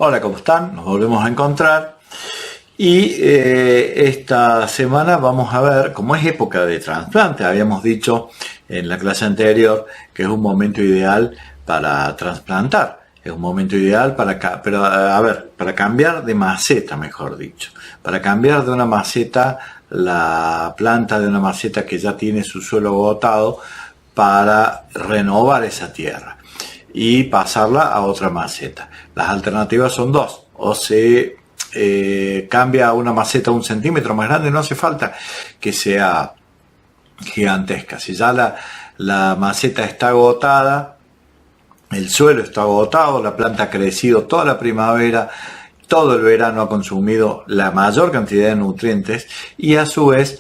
Hola, ¿cómo están? Nos volvemos a encontrar y esta semana vamos a ver, como es época de trasplante, habíamos dicho en la clase anterior que es un momento ideal para trasplantar, es un momento ideal para cambiar de maceta, mejor dicho, para cambiar de una maceta, la planta de una maceta que ya tiene su suelo agotado, para renovar esa tierra y pasarla a otra maceta. Las alternativas son dos: o se cambia una maceta 1 centímetro más grande, no hace falta que sea gigantesca. Si ya la maceta está agotada, el suelo está agotado, la planta ha crecido toda la primavera, todo el verano ha consumido la mayor cantidad de nutrientes y a su vez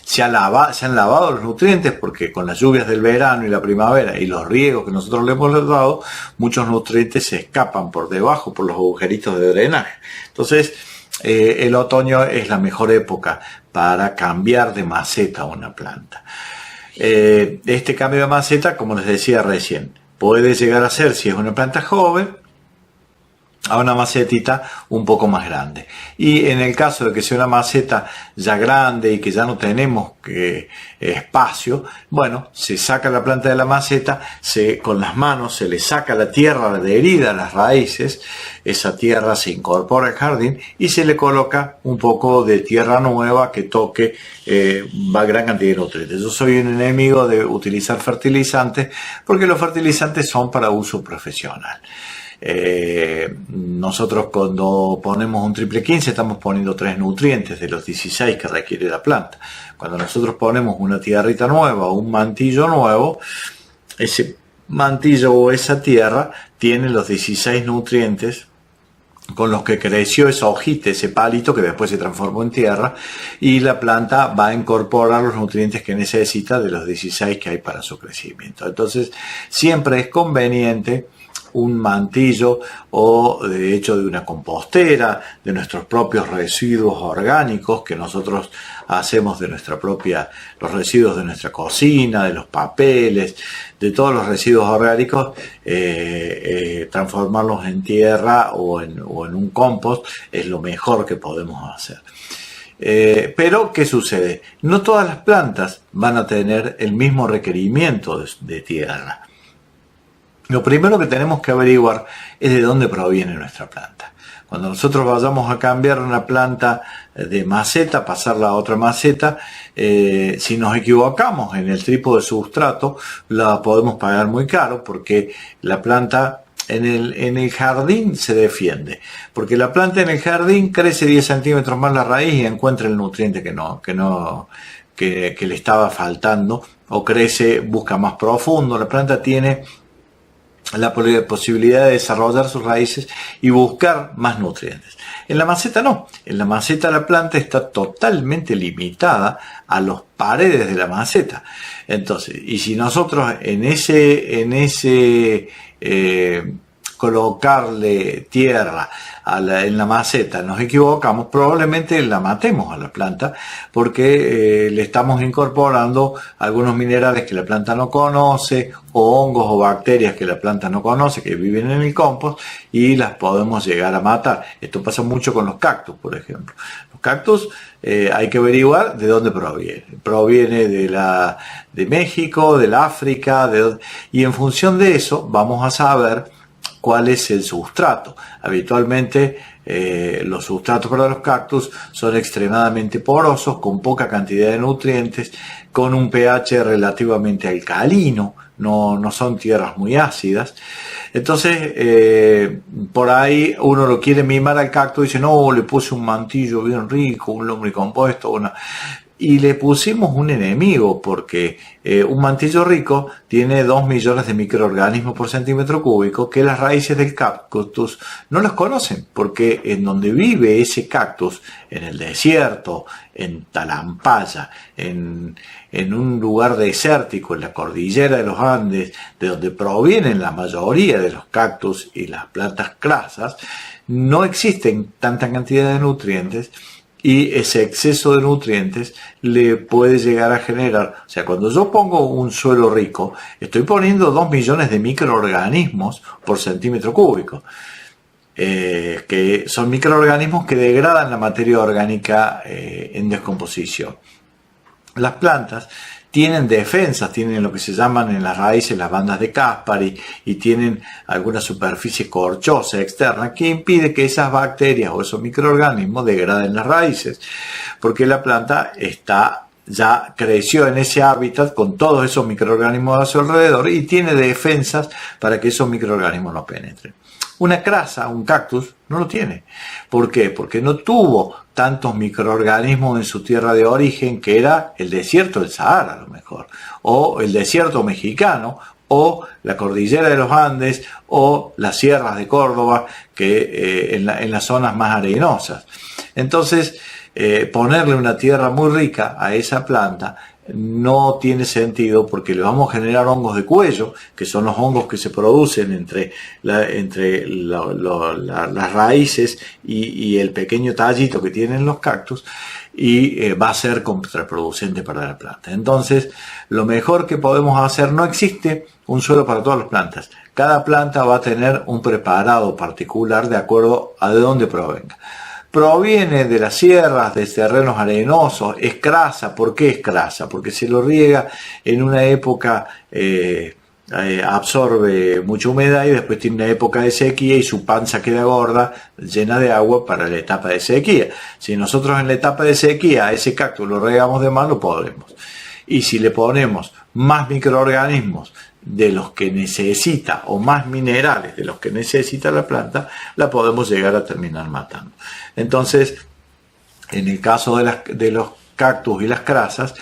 se han lavado los nutrientes, porque con las lluvias del verano y la primavera y los riegos que nosotros le hemos dado, muchos nutrientes se escapan por debajo, por los agujeritos de drenaje. Entonces, el otoño es la mejor época para cambiar de maceta a una planta. Este cambio de maceta, como les decía recién, puede llegar a ser, si es una planta joven, a una macetita un poco más grande. Y en el caso de que sea una maceta ya grande y que ya no tenemos espacio, bueno, se saca la planta de la maceta, con las manos se le saca la tierra adherida a las raíces, esa tierra se incorpora al jardín y se le coloca un poco de tierra nueva que toque gran cantidad de nutrientes. Yo soy un enemigo de utilizar fertilizantes, porque los fertilizantes son para uso profesional. Nosotros cuando ponemos un triple 15 estamos poniendo 3 nutrientes de los 16 que requiere la planta. Cuando nosotros ponemos una tierrita nueva o un mantillo nuevo, ese mantillo o esa tierra tiene los 16 nutrientes con los que creció esa hojita, ese palito que después se transformó en tierra, y la planta va a incorporar los nutrientes que necesita de los 16 que hay para su crecimiento. Entonces siempre es conveniente un mantillo, o de hecho de una compostera, de nuestros propios residuos orgánicos que nosotros hacemos de los residuos de nuestra cocina, de los papeles, de todos los residuos orgánicos, transformarlos en tierra o en un compost es lo mejor que podemos hacer. Pero, ¿qué sucede? No todas las plantas van a tener el mismo requerimiento de tierra. Lo primero que tenemos que averiguar es de dónde proviene nuestra planta. Cuando nosotros vayamos a cambiar una planta de maceta, pasarla a otra maceta, si nos equivocamos en el tipo de sustrato, la podemos pagar muy caro, porque la planta en el jardín se defiende. Porque la planta en el jardín crece 10 centímetros más la raíz y encuentra el nutriente que le estaba faltando, o busca más profundo. La planta tiene la posibilidad de desarrollar sus raíces y buscar más nutrientes. En la maceta no. En la maceta la planta está totalmente limitada a las paredes de la maceta. Entonces, y si nosotros en ese colocarle tierra en la maceta nos equivocamos, probablemente la matemos a la planta, porque le estamos incorporando algunos minerales que la planta no conoce, o hongos o bacterias que la planta no conoce, que viven en el compost, y las podemos llegar a matar. Esto pasa mucho con los cactus, por ejemplo. Los cactus hay que averiguar de dónde proviene. Proviene de México, del África, y en función de eso vamos a saber cuál es el sustrato. Habitualmente los sustratos para los cactus son extremadamente porosos, con poca cantidad de nutrientes, con un pH relativamente alcalino, no son tierras muy ácidas. Entonces, por ahí uno lo quiere mimar al cactus y dice: no, le puse un mantillo bien rico, un lombricompuesto, y le pusimos un enemigo, porque un mantillo rico tiene 2 millones de microorganismos por centímetro cúbico que las raíces del cactus no los conocen, porque en donde vive ese cactus, en el desierto, en Talampaya, en un lugar desértico, en la cordillera de los Andes, de donde provienen la mayoría de los cactus y las plantas grasas, no existen tanta cantidad de nutrientes, y ese exceso de nutrientes le puede llegar a generar, o sea, cuando yo pongo un suelo rico, estoy poniendo 2 millones de microorganismos por centímetro cúbico, que son microorganismos que degradan la materia orgánica en descomposición. Las plantas tienen defensas, tienen lo que se llaman en las raíces las bandas de Caspary y tienen alguna superficie corchosa externa que impide que esas bacterias o esos microorganismos degraden las raíces, porque la planta ya creció en ese hábitat con todos esos microorganismos a su alrededor y tiene defensas para que esos microorganismos no penetren. Una crasa, un cactus, no lo tiene. ¿Por qué? Porque no tuvo tantos microorganismos en su tierra de origen, que era el desierto del Sahara a lo mejor, o el desierto mexicano, o la cordillera de los Andes, o las sierras de Córdoba, que en las zonas más arenosas. Entonces, ponerle una tierra muy rica a esa planta no tiene sentido, porque le vamos a generar hongos de cuello, que son los hongos que se producen entre las raíces y el pequeño tallito que tienen los cactus, y va a ser contraproducente para la planta. Entonces, lo mejor que podemos hacer, no existe un suelo para todas las plantas. Cada planta va a tener un preparado particular de acuerdo a de dónde provenga. Proviene de las sierras, de terrenos arenosos, es crasa. ¿Por qué es crasa? Porque se lo riega en una época, absorbe mucha humedad y después tiene una época de sequía y su panza queda gorda, llena de agua para la etapa de sequía. Si nosotros en la etapa de sequía a ese cactus lo regamos de más, lo podremos. Y si le ponemos más microorganismos de los que necesita o más minerales de los que necesita la planta, la podemos llegar a terminar matando. Entonces, en el caso de los cactus y las crasas,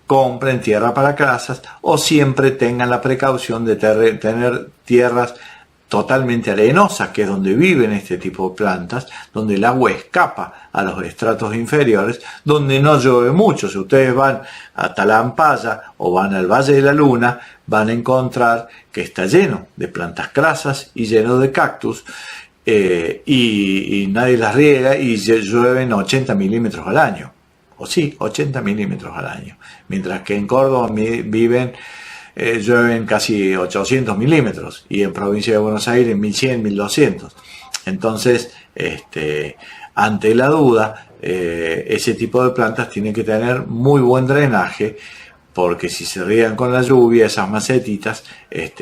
compren tierra para crasas o siempre tengan la precaución de tener tierras totalmente arenosas, que es donde viven este tipo de plantas, donde el agua escapa a los estratos inferiores, donde no llueve mucho. Si ustedes van a Talampaya o van al Valle de la Luna, van a encontrar que está lleno de plantas crasas y lleno de cactus, y nadie las riega y llueven 80 milímetros al año. O sí, 80 milímetros al año. Mientras que en Córdoba llueven casi 800 milímetros y en provincia de Buenos Aires 1100, 1200. Entonces, ante la duda, ese tipo de plantas tienen que tener muy buen drenaje, porque si se riegan con la lluvia, esas macetitas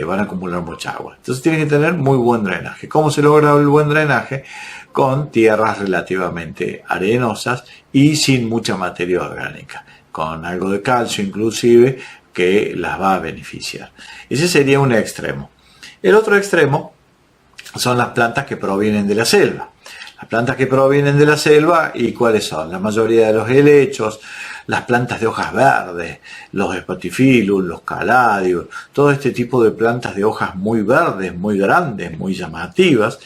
van a acumular mucha agua. Entonces tienen que tener muy buen drenaje. ¿Cómo se logra el buen drenaje? Con tierras relativamente arenosas y sin mucha materia orgánica, con algo de calcio inclusive, que las va a beneficiar. Ese sería un extremo. El otro extremo son las plantas que provienen de la selva. Las plantas que provienen de la selva, ¿y cuáles son? La mayoría de los helechos, las plantas de hojas verdes, los Spathiphyllus, los Caladius, todo este tipo de plantas de hojas muy verdes, muy grandes, muy llamativas,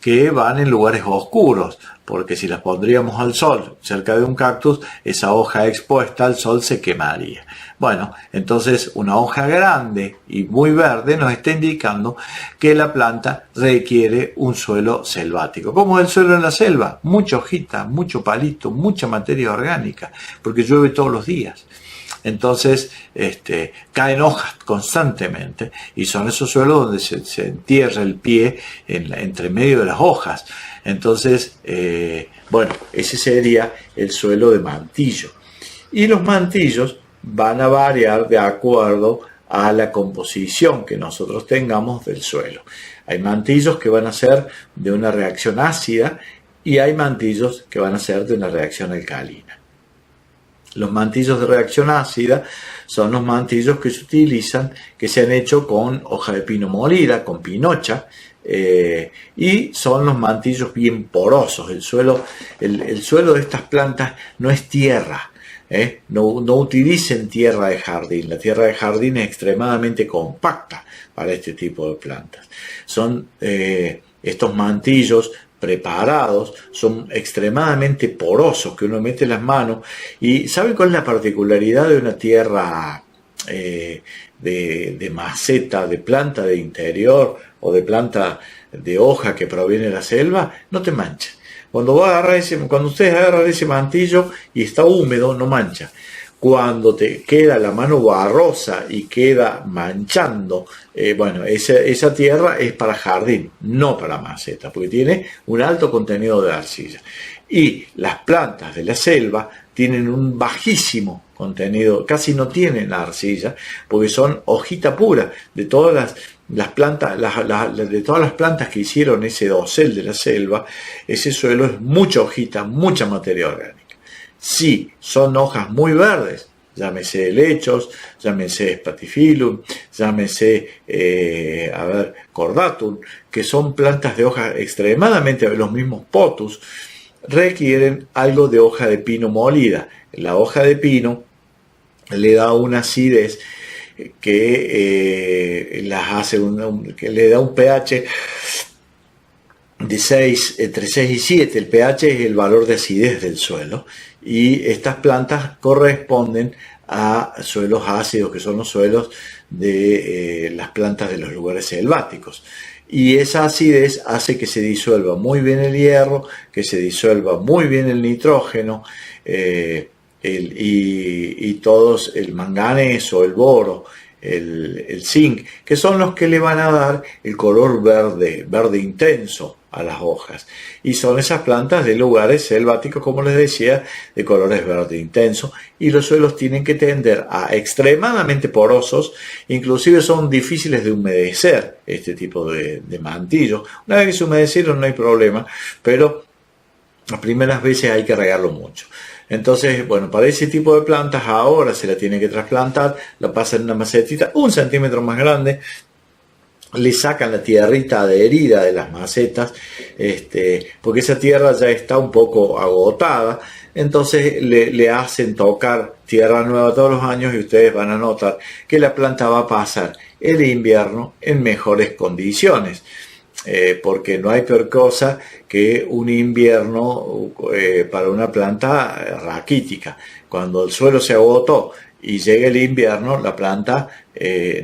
que van en lugares oscuros, porque si las pondríamos al sol cerca de un cactus, esa hoja expuesta al sol se quemaría. Bueno, entonces una hoja grande y muy verde nos está indicando que la planta requiere un suelo selvático. ¿Cómo es el suelo en la selva? Mucha hojita, mucho palito, mucha materia orgánica, porque llueve todos los días. Entonces caen hojas constantemente y son esos suelos donde se entierra el pie entre medio de las hojas. Entonces, ese sería el suelo de mantillo. Y los mantillos van a variar de acuerdo a la composición que nosotros tengamos del suelo. Hay mantillos que van a ser de una reacción ácida y hay mantillos que van a ser de una reacción alcalina. Los mantillos de reacción ácida son los mantillos que se utilizan, que se han hecho con hoja de pino molida, con pinocha, y son los mantillos bien porosos. El suelo de estas plantas no es tierra, no utilicen tierra de jardín. La tierra de jardín es extremadamente compacta para este tipo de plantas. Son estos mantillos preparados, son extremadamente porosos, que uno mete las manos. ¿Y sabe cuál es la particularidad de una tierra de maceta, de planta de interior o de planta de hoja que proviene de la selva? No te mancha, Cuando ustedes agarran ese mantillo y está húmedo, no mancha. Cuando te queda la mano barrosa y queda manchando, bueno, esa tierra es para jardín, no para maceta, porque tiene un alto contenido de arcilla. Y las plantas de la selva tienen un bajísimo contenido, casi no tienen arcilla, porque son hojita pura de todas las plantas, de todas las plantas que hicieron ese dosel de la selva. Ese suelo es mucha hojita, mucha materia orgánica. Sí, son hojas muy verdes, llámese helechos, llámese spatifilum, llámese cordatum, que son plantas de hojas extremadamente, los mismos potus, requieren algo de hoja de pino molida. La hoja de pino le da una acidez que las hace que le da un pH de 6, entre 6 y 7. El pH es el valor de acidez del suelo, y estas plantas corresponden a suelos ácidos, que son los suelos de las plantas de los lugares selváticos. Y esa acidez hace que se disuelva muy bien el hierro, que se disuelva muy bien el nitrógeno, y todos, el manganeso, el boro, el zinc, que son los que le van a dar el color verde intenso a las hojas. Y son esas plantas de lugares selváticos, como les decía, de colores verde intenso, y los suelos tienen que tender a extremadamente porosos, inclusive son difíciles de humedecer este tipo de mantillos. Una vez que se humedecieron no hay problema, pero las primeras veces hay que regarlo mucho. Entonces, bueno, para ese tipo de plantas ahora se la tiene que trasplantar, la pasan en una macetita 1 centímetro más grande, le sacan la tierrita adherida de las macetas, porque esa tierra ya está un poco agotada. Entonces le hacen tocar tierra nueva todos los años, y ustedes van a notar que la planta va a pasar el invierno en mejores condiciones. Porque no hay peor cosa que un invierno para una planta raquítica. Cuando el suelo se agotó y llega el invierno, la planta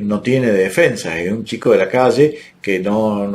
no tiene defensa, es un chico de la calle que no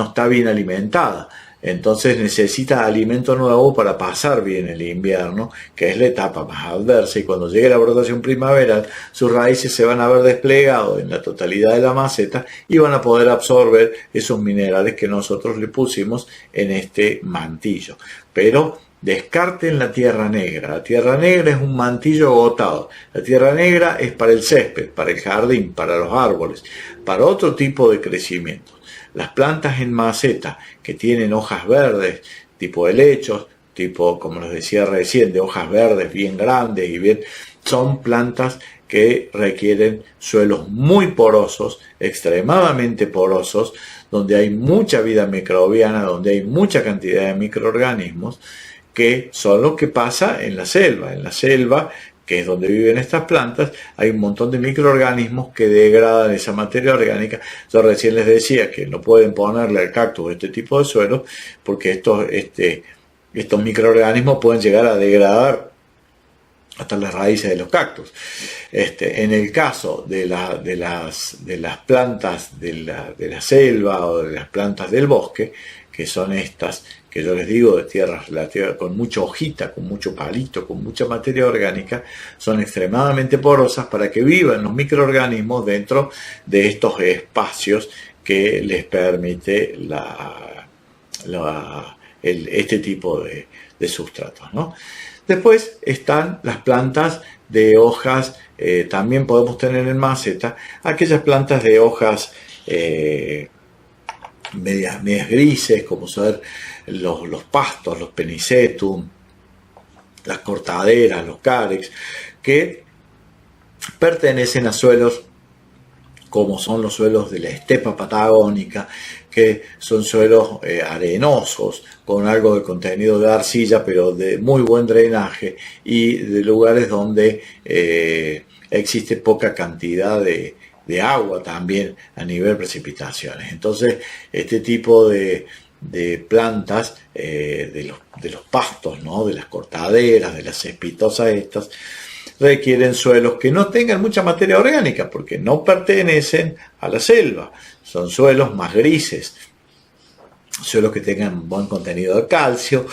está bien alimentada. Entonces necesita alimento nuevo para pasar bien el invierno, que es la etapa más adversa, y cuando llegue la brotación primaveral, sus raíces se van a ver desplegados en la totalidad de la maceta y van a poder absorber esos minerales que nosotros le pusimos en este mantillo. Pero descarten la tierra negra. La tierra negra es un mantillo agotado. La tierra negra es para el césped, para el jardín, para los árboles, para otro tipo de crecimiento. Las plantas en maceta que tienen hojas verdes, tipo helechos, tipo, como les decía recién, de hojas verdes bien grandes y bien, son plantas que requieren suelos muy porosos, extremadamente porosos, donde hay mucha vida microbiana, donde hay mucha cantidad de microorganismos, que son lo que pasa en la selva. En la selva, que es donde viven estas plantas, hay un montón de microorganismos que degradan esa materia orgánica. Yo recién les decía que no pueden ponerle al cactus este tipo de suelos, porque estos microorganismos pueden llegar a degradar hasta las raíces de los cactus. En el caso de las plantas de la selva o de las plantas del bosque, que son estas que yo les digo, de tierras con mucha hojita, con mucho palito, con mucha materia orgánica, son extremadamente porosas para que vivan los microorganismos dentro de estos espacios que les permite este tipo de sustratos, ¿no? Después están las plantas de hojas, también podemos tener en maceta, aquellas plantas de hojas medias grises, como son los pastos, los penicetum, las cortaderas, los carex, que pertenecen a suelos como son los suelos de la estepa patagónica, que son suelos arenosos, con algo de contenido de arcilla, pero de muy buen drenaje, y de lugares donde existe poca cantidad de agua también a nivel precipitaciones. Entonces, este tipo de plantas, de los pastos, ¿no?, de las cortaderas, de las cespitosas estas, requieren suelos que no tengan mucha materia orgánica, porque no pertenecen a la selva, son suelos más grises. suelos que tengan buen contenido de calcio,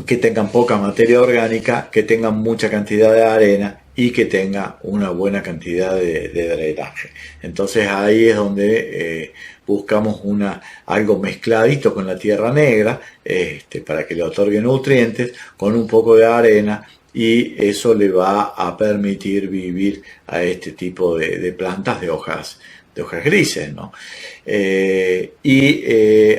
que tengan poca materia orgánica, que tengan mucha cantidad de arena y que tenga una buena cantidad de drenaje. Entonces ahí es donde buscamos algo mezcladito con la tierra negra, para que le otorgue nutrientes, con un poco de arena, y eso le va a permitir vivir a este tipo de plantas de hojas grises, ¿no?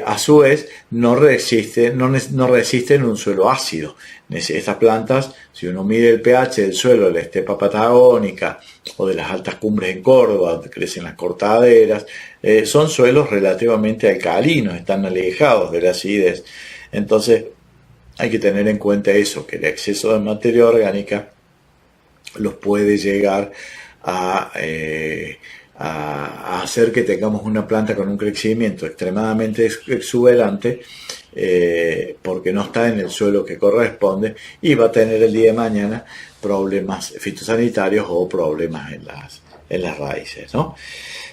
A su vez no resisten un suelo ácido. Estas plantas, si uno mide el pH del suelo de la estepa patagónica o de las altas cumbres en Córdoba, donde crecen las cortaderas, son suelos relativamente alcalinos, están alejados de la acidez. Entonces hay que tener en cuenta eso, que el exceso de materia orgánica los puede llegar a hacer que tengamos una planta con un crecimiento extremadamente exuberante, porque no está en el suelo que corresponde, y va a tener el día de mañana problemas fitosanitarios o problemas en las raíces, ¿no?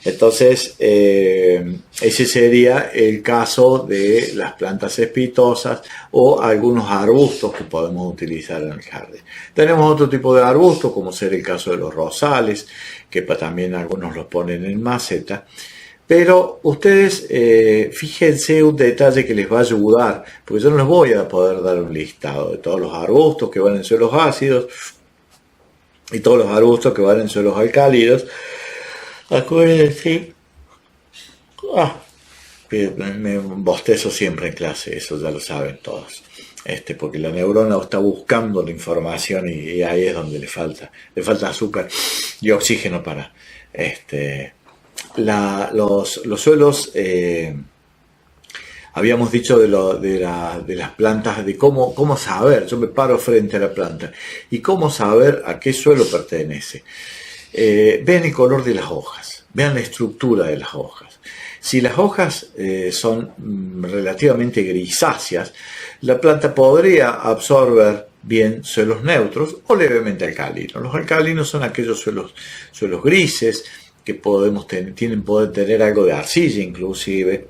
Entonces, ese sería el caso de las plantas cespitosas o algunos arbustos que podemos utilizar en el jardín. Tenemos otro tipo de arbustos, como ser el caso de los rosales, que también algunos los ponen en maceta. Pero ustedes fíjense un detalle que les va a ayudar, porque yo no les voy a poder dar un listado de todos los arbustos que van en suelos ácidos y todos los arbustos que van en suelos alcalinos. Acuérdense, me bostezo siempre en clase, eso ya lo saben todos, porque la neurona está buscando la información y ahí es donde le falta azúcar y oxígeno para los suelos. Habíamos dicho de las plantas, de cómo saber. Yo me paro frente a la planta y cómo saber a qué suelo pertenece. Vean el color de las hojas, vean la estructura de las hojas. Si las hojas son relativamente grisáceas, la planta podría absorber bien suelos neutros o levemente alcalinos. Los alcalinos son aquellos suelos grises que pueden tener algo de arcilla, inclusive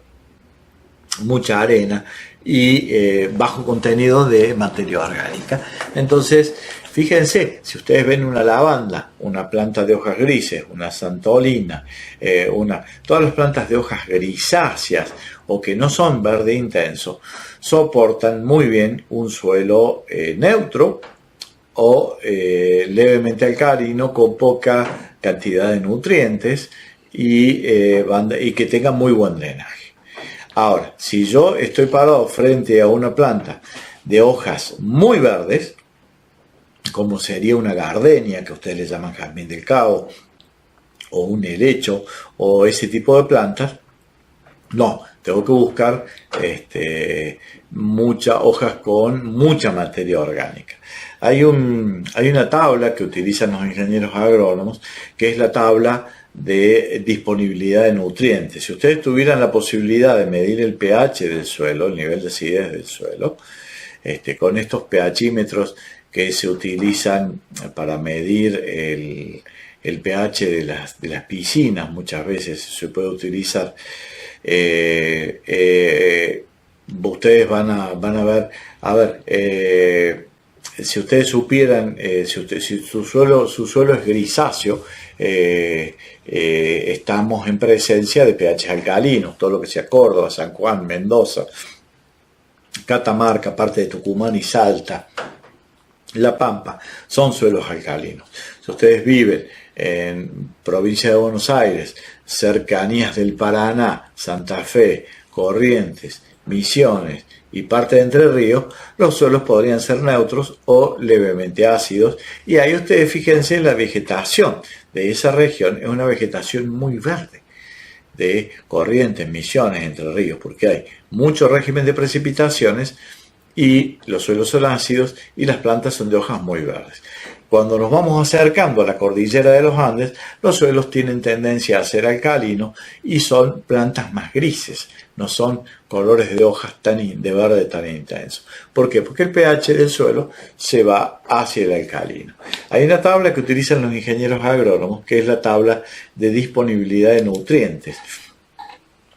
mucha arena y bajo contenido de materia orgánica. Entonces, fíjense, si ustedes ven una lavanda, una planta de hojas grises, una santolina, todas las plantas de hojas grisáceas o que no son verde intenso, soportan muy bien un suelo neutro o levemente alcalino con poca cantidad de nutrientes y que tenga muy buen drenaje. Ahora, si yo estoy parado frente a una planta de hojas muy verdes, como sería una gardenia, que ustedes le llaman jazmín del Cabo, o un helecho, o ese tipo de plantas, no, tengo que buscar muchas hojas con mucha materia orgánica. Hay una tabla que utilizan los ingenieros agrónomos, que es la tabla de disponibilidad de nutrientes. Si ustedes tuvieran la posibilidad de medir el pH del suelo, el nivel de acidez del suelo, con estos pHímetros que se utilizan para medir el pH de las piscinas, muchas veces se puede utilizar. Ustedes van a ver, si ustedes supieran, si su suelo es grisáceo, estamos en presencia de pH alcalinos, todo lo que sea Córdoba, San Juan, Mendoza, Catamarca, parte de Tucumán y Salta, La Pampa, son suelos alcalinos. Si ustedes viven en provincia de Buenos Aires, cercanías del Paraná, Santa Fe, Corrientes, Misiones y parte de Entre Ríos, los suelos podrían ser neutros o levemente ácidos, y ahí ustedes fíjense en la vegetación de esa región, es una vegetación muy verde, de Corrientes, Misiones, Entre Ríos, porque hay mucho régimen de precipitaciones y los suelos son ácidos y las plantas son de hojas muy verdes. Cuando nos vamos acercando a la cordillera de los Andes, los suelos tienen tendencia a ser alcalinos y son plantas más grises, no son colores de hojas de verde tan intenso. ¿Por qué? Porque el pH del suelo se va hacia el alcalino. Hay una tabla que utilizan los ingenieros agrónomos, que es la tabla de disponibilidad de nutrientes.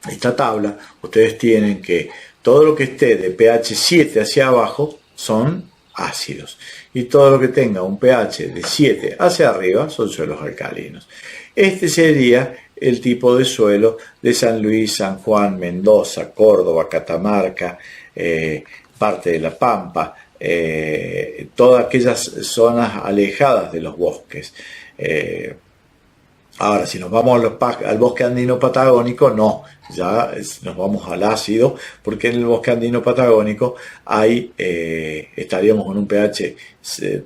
esta tabla, ustedes tienen que todo lo que esté de pH 7 hacia abajo son ácidos y todo lo que tenga un pH de 7 hacia arriba son suelos alcalinos. Este sería el tipo de suelo de San Luis, San Juan, Mendoza, Córdoba, Catamarca, parte de La Pampa, todas aquellas zonas alejadas de los bosques. Ahora, si nos vamos al bosque andino patagónico, no, ya nos vamos al ácido, porque en el bosque andino patagónico estaríamos con un pH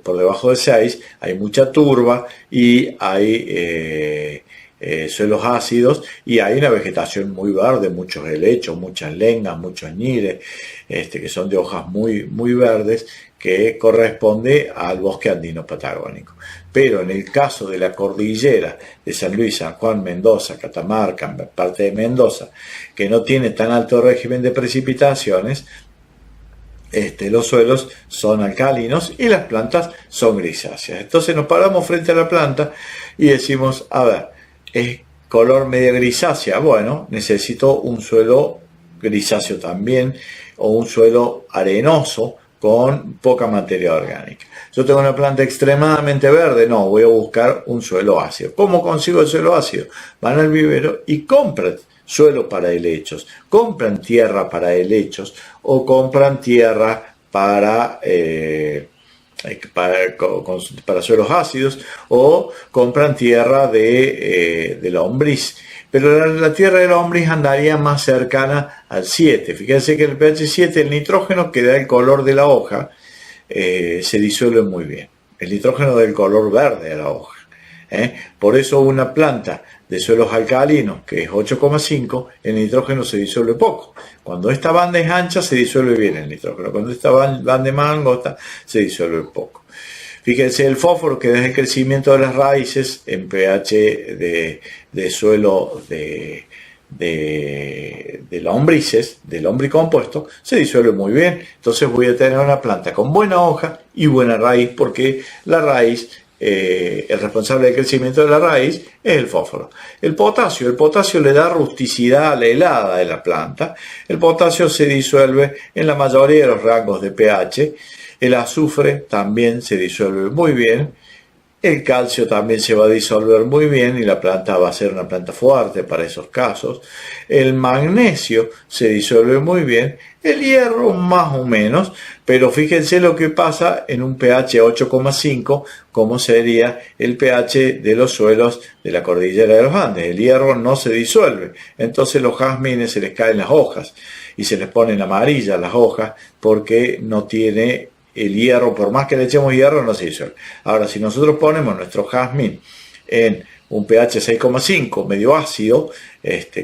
por debajo de 6, hay mucha turba y hay suelos ácidos y hay una vegetación muy verde, muchos helechos, muchas lengas, muchos ñires, que son de hojas muy, muy verdes, que corresponde al bosque andino patagónico. Pero en el caso de la cordillera de San Luis, San Juan, Mendoza, Catamarca, parte de Mendoza, que no tiene tan alto régimen de precipitaciones, los suelos son alcalinos y las plantas son grisáceas. Entonces nos paramos frente a la planta y decimos, a ver, es color media grisácea, bueno, necesito un suelo grisáceo también, o un suelo arenoso con poca materia orgánica. Yo tengo una planta extremadamente verde, no, voy a buscar un suelo ácido. ¿Cómo consigo el suelo ácido? Van al vivero y compran suelo para helechos, compran tierra para helechos o compran tierra para suelos ácidos o compran tierra de lombriz. Pero la tierra de lombriz andaría más cercana al 7. Fíjense que el pH 7, el nitrógeno que da el color de la hoja, se disuelve muy bien. El nitrógeno da el color verde a la hoja. Por eso una planta de suelos alcalinos, que es 8,5, el nitrógeno se disuelve poco. Cuando esta banda es ancha, se disuelve bien el nitrógeno. Cuando esta banda es más angosta, se disuelve poco. Fíjense el fósforo que da el crecimiento de las raíces en pH de suelo de lombrices, de lombricompuesto, se disuelve muy bien. Entonces voy a tener una planta con buena hoja y buena raíz, porque la raíz, el responsable del crecimiento de la raíz es el fósforo. El potasio le da rusticidad a la helada de la planta. El potasio se disuelve en la mayoría de los rangos de pH. El azufre también se disuelve muy bien. El calcio también se va a disolver muy bien y la planta va a ser una planta fuerte para esos casos. El magnesio se disuelve muy bien. El hierro más o menos, pero fíjense lo que pasa en un pH 8,5, como sería el pH de los suelos de la cordillera de los Andes. El hierro no se disuelve, entonces los jazmines se les caen las hojas y se les ponen amarillas las hojas porque no tiene el hierro, por más que le echemos hierro, no se disuelve. Ahora, si nosotros ponemos nuestro jazmín en un pH 6,5, medio ácido,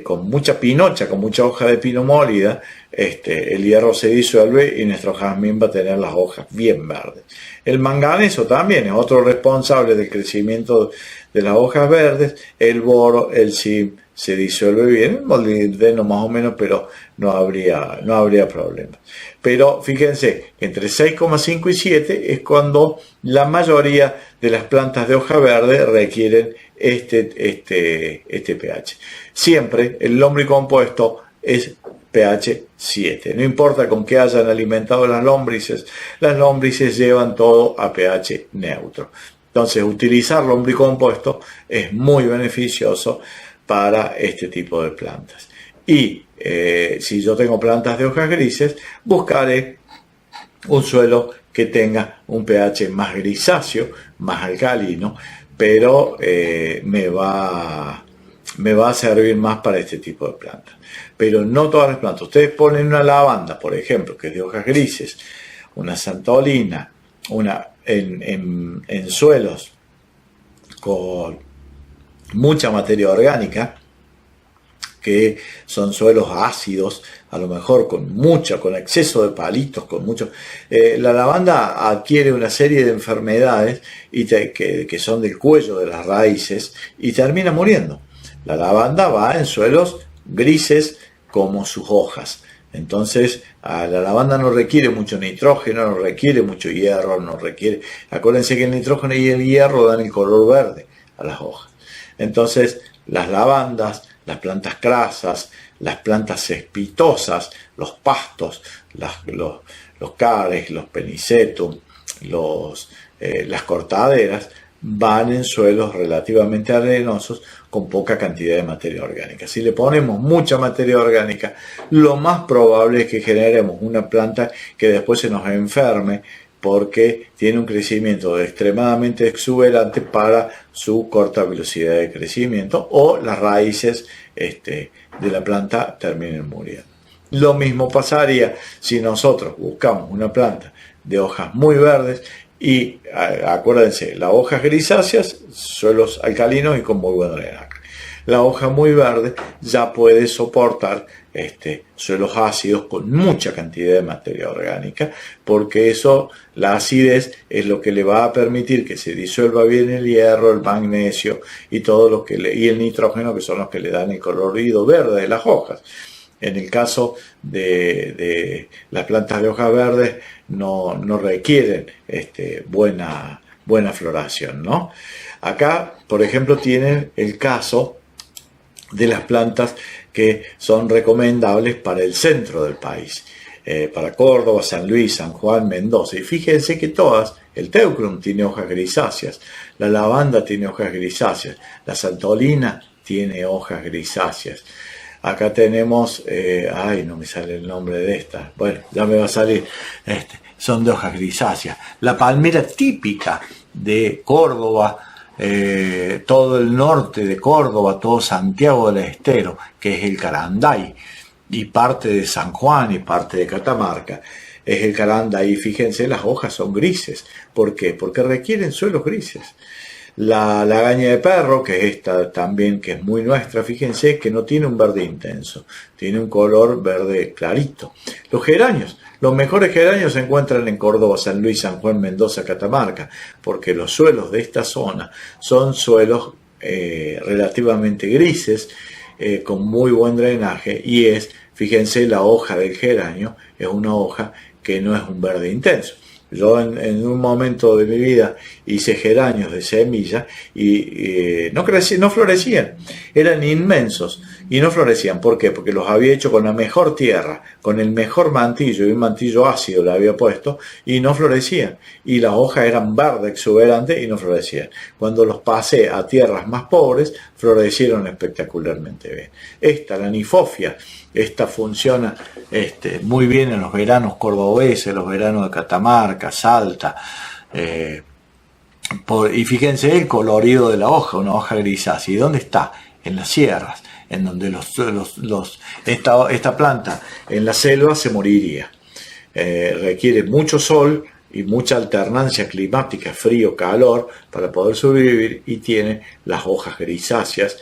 con mucha pinocha, con mucha hoja de pino molida, el hierro se disuelve y nuestro jazmín va a tener las hojas bien verdes. El manganeso también es otro responsable del crecimiento de las hojas verdes. El boro, el zinc se disuelve bien, el molibdeno más o menos, pero no habría problema. Pero fíjense, entre 6,5 y 7 es cuando la mayoría de las plantas de hoja verde requieren este pH. Siempre el lombricompuesto es pH 7. No importa con qué hayan alimentado las lombrices llevan todo a pH neutro. Entonces, utilizar lombricompuesto es muy beneficioso para este tipo de plantas. Y si yo tengo plantas de hojas grises, buscaré un suelo que tenga un pH más grisáceo, más alcalino, pero me va a servir más para este tipo de plantas. Pero no todas las plantas. Ustedes ponen una lavanda, por ejemplo, que es de hojas grises, una santolina, en suelos con mucha materia orgánica, que son suelos ácidos, a lo mejor con exceso de palitos, la lavanda adquiere una serie de enfermedades que son del cuello de las raíces y termina muriendo. La lavanda va en suelos grises como sus hojas. Entonces, la lavanda no requiere mucho nitrógeno, no requiere mucho hierro, acuérdense que el nitrógeno y el hierro dan el color verde a las hojas. Entonces, las lavandas, las plantas crasas, las plantas cespitosas, los pastos, los cares, los penicetum, las cortaderas, van en suelos relativamente arenosos con poca cantidad de materia orgánica. Si le ponemos mucha materia orgánica, lo más probable es que generemos una planta que después se nos enferme porque tiene un crecimiento extremadamente exuberante para su corta velocidad de crecimiento, o las raíces de la planta terminen muriendo. Lo mismo pasaría si nosotros buscamos una planta de hojas muy verdes y acuérdense, las hojas grisáceas, suelos alcalinos y con muy buen drenaje. La hoja muy verde ya puede soportar suelos ácidos con mucha cantidad de materia orgánica, porque eso, la acidez, es lo que le va a permitir que se disuelva bien el hierro, el magnesio y todo lo que y el nitrógeno, que son los que le dan el colorido verde de las hojas. En el caso de las plantas de hojas verdes no requieren buena floración, ¿no? Acá, por ejemplo, tienen el caso de las plantas que son recomendables para el centro del país, para Córdoba, San Luis, San Juan, Mendoza. Y fíjense que todas, el teucrum tiene hojas grisáceas, la lavanda tiene hojas grisáceas, la santolina tiene hojas grisáceas. Acá tenemos, no me sale el nombre de esta, bueno, ya me va a salir, son de hojas grisáceas. La palmera típica de Córdoba, todo el norte de Córdoba, todo Santiago del Estero, que es el caranday, y parte de San Juan y parte de Catamarca, es el caranday. Fíjense, las hojas son grises. ¿Por qué? Porque requieren suelos grises. La lagaña de perro, que es esta también, que es muy nuestra, fíjense que no tiene un verde intenso, tiene un color verde clarito. Los geranios, los mejores geranios se encuentran en Córdoba, San Luis, San Juan, Mendoza, Catamarca, porque los suelos de esta zona son suelos relativamente grises, con muy buen drenaje, y fíjense, la hoja del geranio es una hoja que no es un verde intenso. Yo en un momento de mi vida hice geranios de semilla y no florecían, eran inmensos y no florecían. ¿Por qué? Porque los había hecho con la mejor tierra, con el mejor mantillo, y un mantillo ácido le había puesto, y no florecían, y las hojas eran verde exuberantes y no florecían. Cuando los pasé a tierras más pobres, florecieron espectacularmente bien. La nifofia, esta funciona muy bien en los veranos cordobeses, los veranos de Catamarca, Salta, y fíjense el colorido de la hoja, una hoja grisácea. ¿Y dónde está? En las sierras, en donde esta planta en la selva se moriría. Requiere mucho sol y mucha alternancia climática, frío, calor, para poder sobrevivir, y tiene las hojas grisáceas,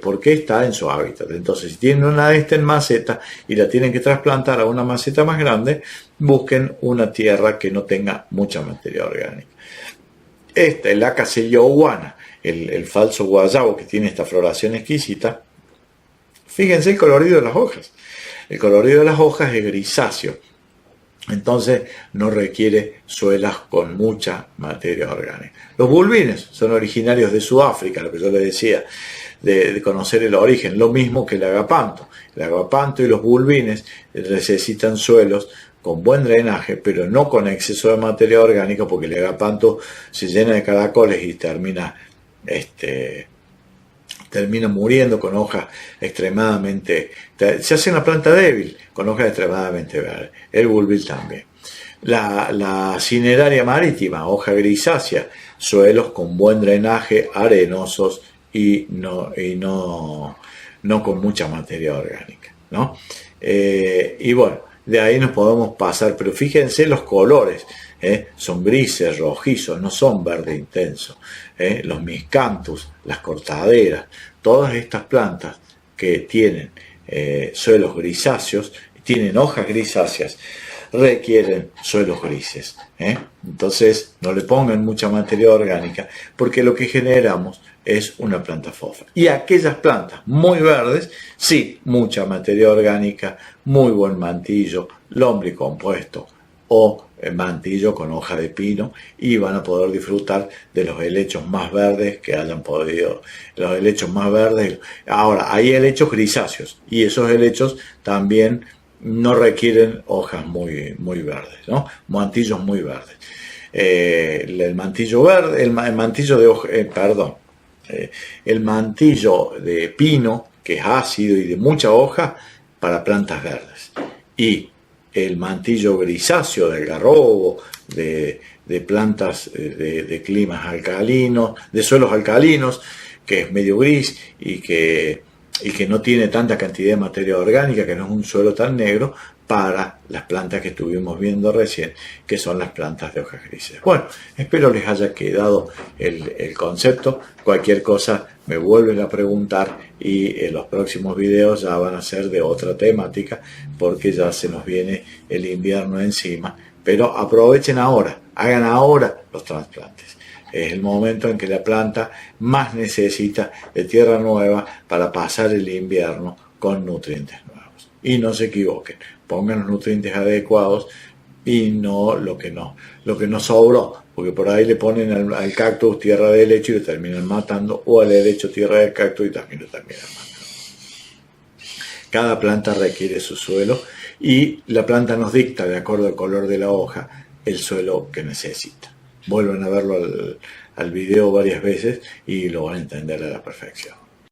porque está en su hábitat. Entonces, si tienen una de estas en maceta y la tienen que trasplantar a una maceta más grande, busquen una tierra que no tenga mucha materia orgánica. Esta es la Acacia, el falso guayabo, que tiene esta floración exquisita. Fíjense el colorido de las hojas. El colorido de las hojas es grisáceo. Entonces no requiere suelas con mucha materia orgánica. Los bulbines son originarios de Sudáfrica, lo que yo les decía, de conocer el origen, lo mismo que el agapanto. El agapanto y los bulbines necesitan suelos con buen drenaje, pero no con exceso de materia orgánica, porque el agapanto se llena de caracoles y termina muriendo con hojas extremadamente... Se hace una planta débil con hojas extremadamente verdes. El bulbil también. La cineraria marítima, hoja grisácea, suelos con buen drenaje, arenosos y no con mucha materia orgánica, ¿no? Y bueno, de ahí nos podemos pasar, pero fíjense los colores, son grises, rojizos, no son verde intenso. Los miscanthus, las cortaderas, todas estas plantas que tienen suelos grisáceos, tienen hojas grisáceas, requieren suelos grises. Entonces no le pongan mucha materia orgánica, porque lo que generamos es una planta fofa. Y aquellas plantas muy verdes, sí, mucha materia orgánica, muy buen mantillo, lombricompuesto, o mantillo con hoja de pino, y van a poder disfrutar de los helechos más verdes que hayan podido, los helechos más verdes. Ahora, hay helechos grisáceos y esos helechos también no requieren hojas muy verdes, ¿no? Mantillos muy verdes. El mantillo verde, el mantillo de hoja, el mantillo de pino, que es ácido y de mucha hoja, para plantas verdes, y el mantillo grisáceo del algarrobo, de plantas de climas alcalinos, de suelos alcalinos, que es medio gris y que no tiene tanta cantidad de materia orgánica, que no es un suelo tan negro, para las plantas que estuvimos viendo recién, que son las plantas de hojas grises. Bueno, espero les haya quedado el concepto. Cualquier cosa me vuelven a preguntar, y en los próximos videos ya van a ser de otra temática, porque ya se nos viene el invierno encima. Pero aprovechen ahora, hagan ahora los trasplantes. Es el momento en que la planta más necesita de tierra nueva para pasar el invierno con nutrientes nuevos. Y no se equivoquen, pongan los nutrientes adecuados y no lo que no sobró, porque por ahí le ponen al cactus tierra de helecho y lo terminan matando, o al helecho tierra de cactus y también lo terminan matando. Cada planta requiere su suelo, y la planta nos dicta, de acuerdo al color de la hoja, el suelo que necesita. Vuelvan a verlo al video varias veces y lo van a entender a la perfección.